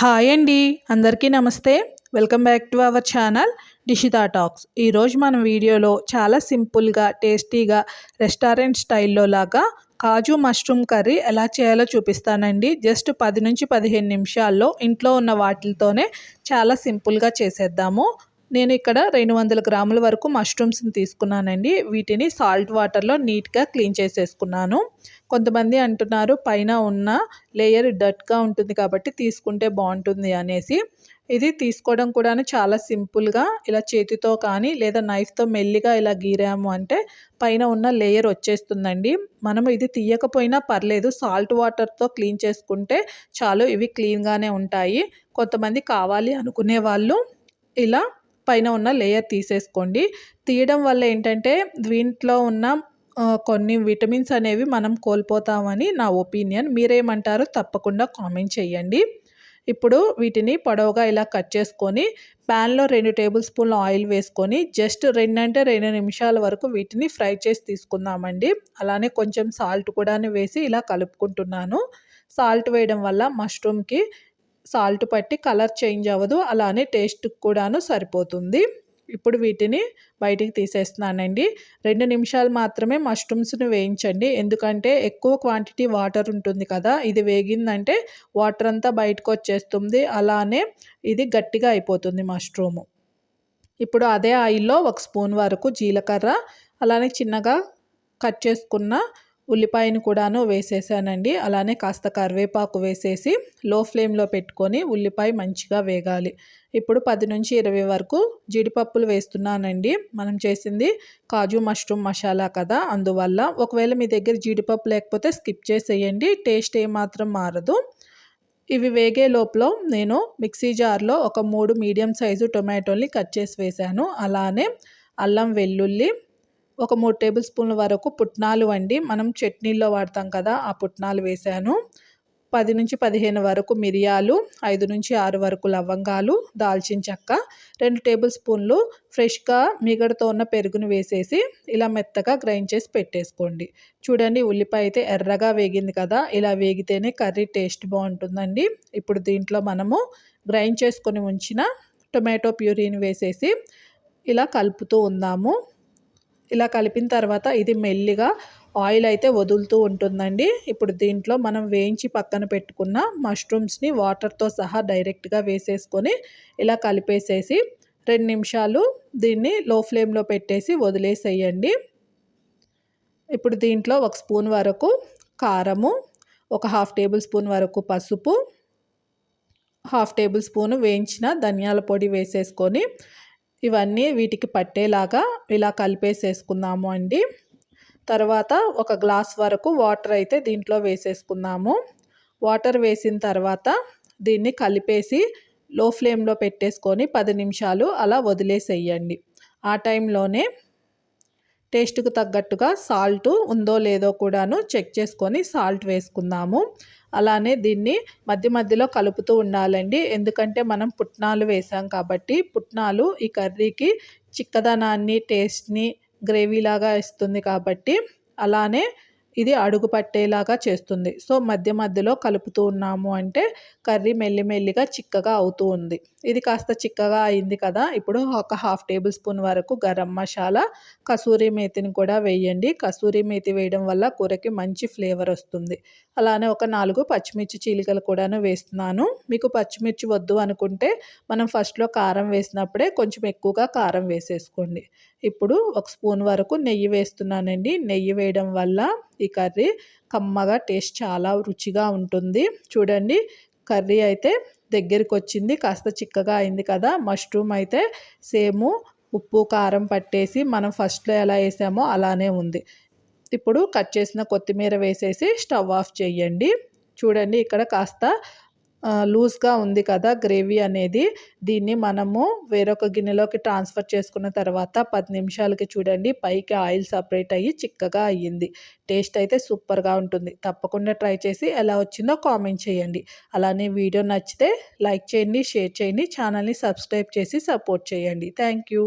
Hi అండి, అందరికీ నమస్తే. Welcome back to our channel Dishita talks. ఈరోజు మన వీడియోలో చాలా సింపుల్గా టేస్టీగా రెస్టారెంట్ స్టైల్లో లాగా కాజు మష్రూమ్ కర్రీ ఎలా చేయాలో చూపిస్తానండి. జస్ట్ 10 నుంచి 15 నిమిషాల్లో ఇంట్లో ఉన్న వాటితోనే చాలా సింపుల్గా చేసేద్దాము. నేను ఇక్కడ 200 గ్రాముల వరకు మష్రూమ్స్ని తీసుకున్నానండి. వీటిని సాల్ట్ వాటర్లో నీట్గా క్లీన్ చేసేసుకున్నాను. కొంతమంది అంటున్నారు పైన ఉన్న లేయర్ డట్గా ఉంటుంది కాబట్టి తీసుకుంటే బాగుంటుంది అనేసి. ఇది తీసుకోవడం కూడా చాలా సింపుల్గా ఇలా చేతితో కానీ లేదా నైఫ్తో మెల్లిగా ఇలా గీరాము అంటే పైన ఉన్న లేయర్ వచ్చేస్తుందండి. మనము ఇది తీయకపోయినా పర్లేదు, సాల్ట్ వాటర్తో క్లీన్ చేసుకుంటే చాలు, ఇవి క్లీన్గానే ఉంటాయి. కొంతమంది కావాలి అనుకునే వాళ్ళు ఇలా పైన ఉన్న లేయర్ తీసేసుకోండి. తీయడం వల్ల ఏంటంటే దీంట్లో ఉన్న కొన్ని విటమిన్స్ అనేవి మనం కోల్పోతామని నా ఒపీనియన్. మీరేమంటారో తప్పకుండా కామెంట్ చేయండి. ఇప్పుడు వీటిని పొడవుగా ఇలా కట్ చేసుకొని ప్యాన్లో 2 టేబుల్ స్పూన్ల ఆయిల్ వేసుకొని జస్ట్ 2 నిమిషాల వరకు వీటిని ఫ్రై చేసి తీసుకుందామండి. అలానే కొంచెం సాల్ట్ కూడా వేసి ఇలా కలుపుకుంటున్నాను. సాల్ట్ వేయడం వల్ల మష్రూమ్కి సాల్ట్ పట్టి కలర్ చేంజ్ అవ్వదు, అలానే టేస్ట్ కూడాను సరిపోతుంది. ఇప్పుడు వీటిని బయటికి తీసేస్తున్నానండి. 2 నిమిషాలు మాత్రమే మష్రూమ్స్ని వేయించండి, ఎందుకంటే ఎక్కువ క్వాంటిటీ వాటర్ ఉంటుంది కదా. ఇది వేగిందంటే వాటర్ అంతా బయటకు వచ్చేస్తుంది, అలానే ఇది గట్టిగా అయిపోతుంది మష్రూము. ఇప్పుడు అదే ఆయిల్లో 1 స్పూన్ వరకు జీలకర్ర, అలానే చిన్నగా కట్ చేసుకున్న ఉల్లిపాయను కూడాను వేసేసానండి. అలానే కాస్త కరివేపాకు వేసేసి లో ఫ్లేమ్లో పెట్టుకొని ఉల్లిపాయ మంచిగా వేగాలి. ఇప్పుడు 10 నుంచి 20 వరకు జీడిపప్పులు వేస్తున్నానండి. మనం చేసింది కాజు మష్రూమ్ మసాలా కదా, అందువల్ల. ఒకవేళ మీ దగ్గర జీడిపప్పు లేకపోతే స్కిప్ చేసేయండి, టేస్ట్ ఏమాత్రం మారదు. ఇవి వేగే లోపల నేను మిక్సీ జార్లో ఒక 3 మీడియం సైజు టొమాటోల్ని కట్ చేసి వేసాను. అలానే అల్లం వెల్లుల్లి, ఒక 3 టేబుల్ స్పూన్ల వరకు పుట్నాలు అండి, మనం చట్నీల్లో వాడతాం కదా, ఆ పుట్నాలు వేసాను. 10 నుంచి 15 వరకు మిరియాలు, 5 నుంచి 6 వరకు లవంగాలు, దాల్చిన చెక్క, 2 టేబుల్ స్పూన్లు ఫ్రెష్గా మీగడతో ఉన్న పెరుగును వేసేసి ఇలా మెత్తగా గ్రైండ్ చేసి పెట్టేసుకోండి. చూడండి, ఉల్లిపాయ అయితే ఎర్రగా వేగింది కదా, ఇలా వేగితేనే కర్రీ టేస్ట్ బాగుంటుందండి. ఇప్పుడు దీంట్లో మనము గ్రైండ్ చేసుకొని ఉంచిన టొమాటో ప్యూరీని వేసేసి ఇలా కలుపుతూ ఉందాము. ఇలా కలిపిన తర్వాత ఇది మెల్లిగా ఆయిల్ అయితే వదులుతూ ఉంటుందండి. ఇప్పుడు దీంట్లో మనం వేయించి పక్కన పెట్టుకున్న మష్రూమ్స్ని వాటర్తో సహా డైరెక్ట్గా వేసేసుకొని ఇలా కలిపేసేసి 2 నిమిషాలు దీన్ని లో ఫ్లేమ్లో పెట్టేసి వదిలేసేయండి. ఇప్పుడు దీంట్లో 1 స్పూన్ వరకు కారము, ఒక 1/2 టేబుల్ స్పూన్ వరకు పసుపు, 1/2 టేబుల్ స్పూన్ వేయించిన ధనియాల పొడి వేసేసుకొని ఇవన్నీ వీటికి పట్టేలాగా ఇలా కలిపేసేసుకుందాము అండి. తర్వాత ఒక గ్లాస్ వరకు వాటర్ అయితే దీంట్లో వేసేసుకుందాము. వాటర్ వేసిన తర్వాత దీన్ని కలిపేసి లో ఫ్లేమ్లో పెట్టేసుకొని 10 నిమిషాలు అలా వదిలేసేయండి. ఆ టైంలోనే టేస్ట్కు తగ్గట్టుగా సాల్ట్ ఉందో లేదో కూడాను చెక్ చేసుకొని సాల్ట్ వేసుకుందాము. అలానే దీన్ని మధ్య మధ్యలో కలుపుతూ ఉండాలండి, ఎందుకంటే మనం పుట్నాలు వేసాం కాబట్టి. పుట్నాలు ఈ కర్రీకి చిక్కదనాన్ని, టేస్ట్ని, గ్రేవీలాగా ఇస్తుంది కాబట్టి, అలానే ఇది అడుగు పట్టేలాగా చేస్తుంది. సో మధ్య మధ్యలో కలుపుతూ ఉన్నాము అంటే కర్రీ మెల్లిమెల్లిగా చిక్కగా అవుతూ ఉంది. ఇది కాస్త చిక్కగా అయింది కదా, ఇప్పుడు ఒక 1/2 టేబుల్ స్పూన్ వరకు గరం మసాలా, కసూరి మేతిని కూడా వేయండి. కసూరి మేతి వేయడం వల్ల కూరకి మంచి ఫ్లేవర్ వస్తుంది. అలానే ఒక 4 పచ్చిమిర్చి చీలికలు కూడాను వేస్తున్నాను. మీకు పచ్చిమిర్చి వద్దు అనుకుంటే మనం ఫస్ట్లో కారం వేసినప్పుడే కొంచెం ఎక్కువగా కారం వేసేసుకోండి. ఇప్పుడు 1 స్పూన్ వరకు నెయ్యి వేస్తున్నానండి. నెయ్యి వేయడం వల్ల ఈ కర్రీ కమ్మగా టేస్ట్ చాలా రుచిగా ఉంటుంది. చూడండి, కర్రీ అయితే దగ్గరికి వచ్చింది, కాస్త చిక్కగా అయింది కదా. మష్రూమ్ అయితే సేము ఉప్పు కారం పట్టేసి మనం ఫస్ట్లో ఎలా వేసామో అలానే ఉంది. ఇప్పుడు కట్ చేసిన కొత్తిమీర వేసేసి స్టవ్ ఆఫ్ చేయండి. చూడండి, ఇక్కడ కాస్త లూజ్గా ఉంది కదా గ్రేవీ అనేది. దీన్ని మనము వేరొక గిన్నెలోకి ట్రాన్స్ఫర్ చేసుకున్న తర్వాత 10 నిమిషాలకి చూడండి పైకి ఆయిల్ సపరేట్ అయ్యి చిక్కగా అయ్యింది. టేస్ట్ అయితే సూపర్గా ఉంటుంది. తప్పకుండా ట్రై చేసి ఎలా వచ్చిందో కామెంట్ చేయండి. అలానే వీడియో నచ్చితే లైక్ చేయండి, షేర్ చేయండి, ఛానల్ని సబ్స్క్రైబ్ చేసి సపోర్ట్ చేయండి. Thank you.